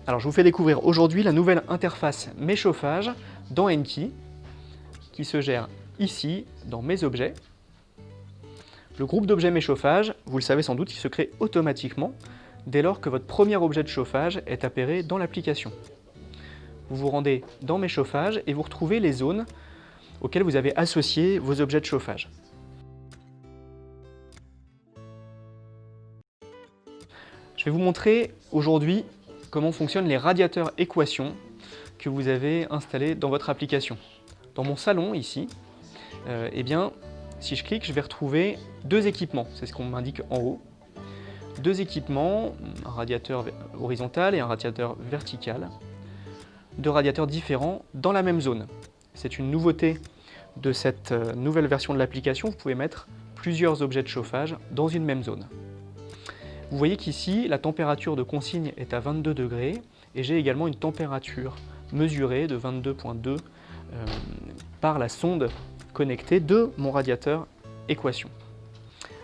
Alors je vous fais découvrir aujourd'hui la nouvelle interface Mes chauffages dans Enki qui se gère ici dans Mes objets. Le groupe d'objets Mes chauffages, vous le savez sans doute, il se crée automatiquement dès lors que votre premier objet de chauffage est appairé dans l'application. Vous vous rendez dans Mes chauffages et vous retrouvez les zones auxquelles vous avez associé vos objets de chauffage. Je vais vous montrer aujourd'hui comment fonctionnent les radiateurs équations que vous avez installés dans votre application. Dans mon salon ici, si je clique, je vais retrouver deux équipements, c'est ce qu'on m'indique en haut. Deux équipements, un radiateur horizontal et un radiateur vertical. Deux radiateurs différents dans la même zone. C'est une nouveauté de cette nouvelle version de l'application, vous pouvez mettre plusieurs objets de chauffage dans une même zone. Vous voyez qu'ici, la température de consigne est à 22 degrés et j'ai également une température mesurée de 22,2 par la sonde connectée de mon radiateur équation.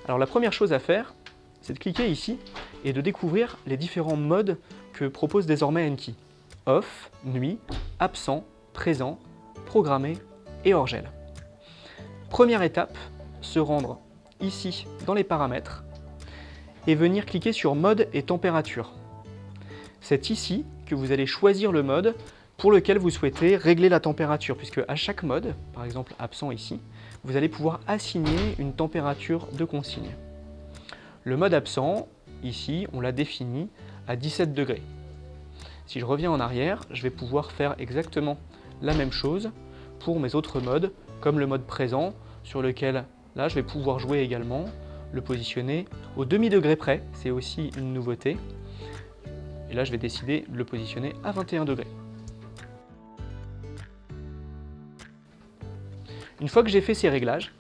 Alors la première chose à faire, c'est de cliquer ici et de découvrir les différents modes que propose désormais Enki. Off, nuit, absent, présent, programmé et hors gel. Première étape, se rendre ici dans les paramètres et venir cliquer sur mode et température. C'est ici que vous allez choisir le mode pour lequel vous souhaitez régler la température, puisque à chaque mode, par exemple absent ici, vous allez pouvoir assigner une température de consigne. Le mode absent, ici, on l'a défini à 17 degrés. Si je reviens en arrière, je vais pouvoir faire exactement la même chose pour mes autres modes, comme le mode présent, sur lequel, là, je vais pouvoir jouer également, le positionner au demi-degré près, c'est aussi une nouveauté. Et là, je vais décider de le positionner à 21 degrés. Une fois que j'ai fait ces réglages,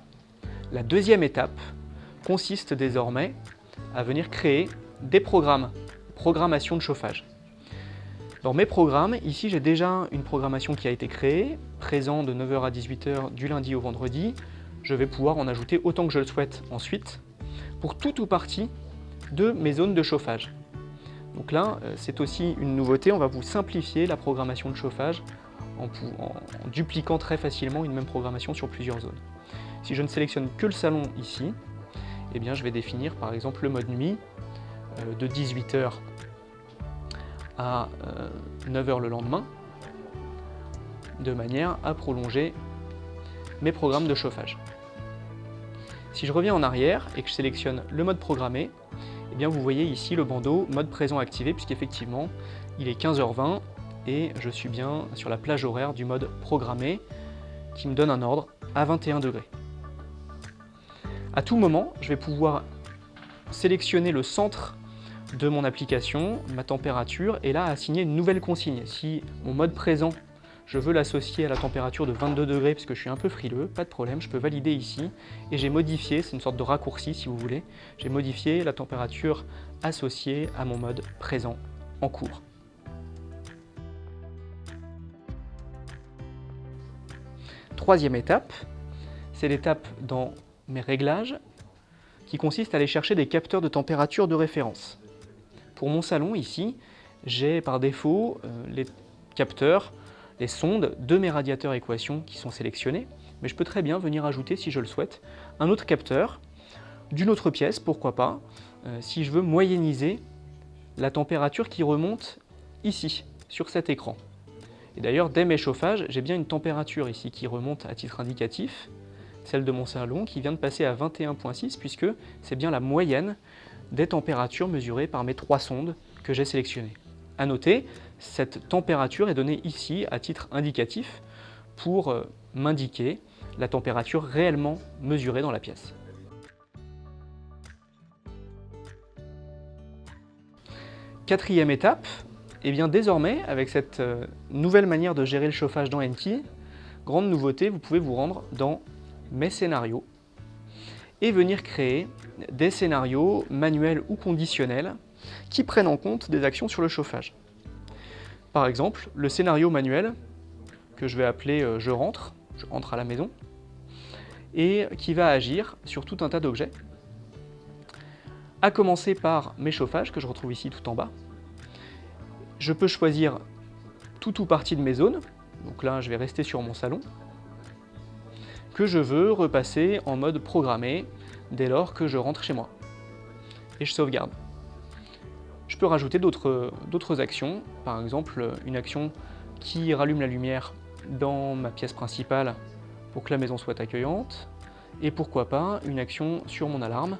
la deuxième étape consiste désormais à venir créer des programmes, programmation de chauffage. Dans mes programmes, ici j'ai déjà une programmation qui a été créée, présent de 9 h à 18 h du lundi au vendredi. Je vais pouvoir en ajouter autant que je le souhaite ensuite, pour tout ou partie de mes zones de chauffage. Donc là, c'est aussi une nouveauté, on va vous simplifier la programmation de chauffage en dupliquant très facilement une même programmation sur plusieurs zones. Si je ne sélectionne que le salon ici, eh bien, je vais définir par exemple le mode nuit de 18 h à 9 h le lendemain, de manière à prolonger mes programmes de chauffage. Si je reviens en arrière et que je sélectionne le mode programmé, eh bien vous voyez ici le bandeau mode présent activé, puisqu'effectivement il est 15 h 20 et je suis bien sur la plage horaire du mode programmé qui me donne un ordre à 21 degrés. À tout moment, je vais pouvoir sélectionner le centre de mon application, ma température, et là assigner une nouvelle consigne. Si mon mode présent, je veux l'associer à la température de 22 degrés parce que je suis un peu frileux, pas de problème, je peux valider ici. Et j'ai modifié, c'est une sorte de raccourci si vous voulez, j'ai modifié la température associée à mon mode présent en cours. Troisième étape, c'est l'étape dans mes réglages qui consiste à aller chercher des capteurs de température de référence. Pour mon salon ici, j'ai par défaut les capteurs, les sondes de mes radiateurs équations qui sont sélectionnés, mais je peux très bien venir ajouter, si je le souhaite, un autre capteur d'une autre pièce, pourquoi pas, si je veux moyenniser la température qui remonte ici, sur cet écran. Et d'ailleurs, dès mes chauffages, j'ai bien une température ici qui remonte à titre indicatif, celle de mon salon qui vient de passer à 21,6 puisque c'est bien la moyenne des températures mesurées par mes trois sondes que j'ai sélectionnées. A noter, cette température est donnée ici à titre indicatif pour m'indiquer la température réellement mesurée dans la pièce. Quatrième étape, eh bien désormais, avec cette nouvelle manière de gérer le chauffage dans Enki, grande nouveauté, vous pouvez vous rendre dans Mes scénarios et venir créer des scénarios manuels ou conditionnels qui prennent en compte des actions sur le chauffage. Par exemple, le scénario manuel, que je vais appeler je rentre à la maison, et qui va agir sur tout un tas d'objets, à commencer par mes chauffages, que je retrouve ici tout en bas. Je peux choisir tout ou partie de mes zones, donc là je vais rester sur mon salon, que je veux repasser en mode programmé dès lors que je rentre chez moi. Et je sauvegarde. Je peux rajouter d'autres actions, par exemple une action qui rallume la lumière dans ma pièce principale pour que la maison soit accueillante, et pourquoi pas une action sur mon alarme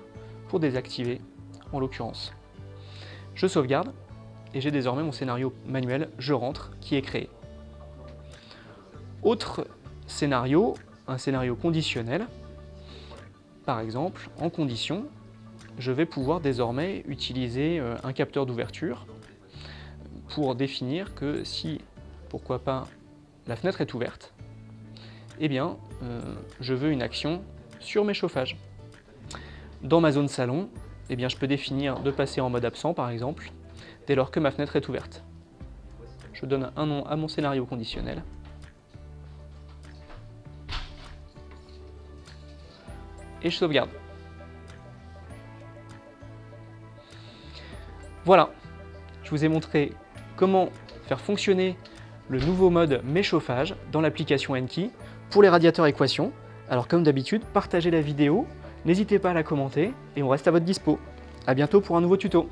pour désactiver en l'occurrence. Je sauvegarde et j'ai désormais mon scénario manuel « Je rentre » qui est créé. Autre scénario, un scénario conditionnel. Par exemple, en condition, je vais pouvoir désormais utiliser un capteur d'ouverture pour définir que si, pourquoi pas, la fenêtre est ouverte, eh bien, je veux une action sur mes chauffages. Dans ma zone salon, eh bien, je peux définir de passer en mode absent, par exemple, dès lors que ma fenêtre est ouverte. Je donne un nom à mon scénario conditionnel. Et je sauvegarde. Voilà, je vous ai montré comment faire fonctionner le nouveau mode Mes chauffages dans l'application Enki pour les radiateurs équation. Alors comme d'habitude, partagez la vidéo, n'hésitez pas à la commenter et on reste à votre dispo. A bientôt pour un nouveau tuto.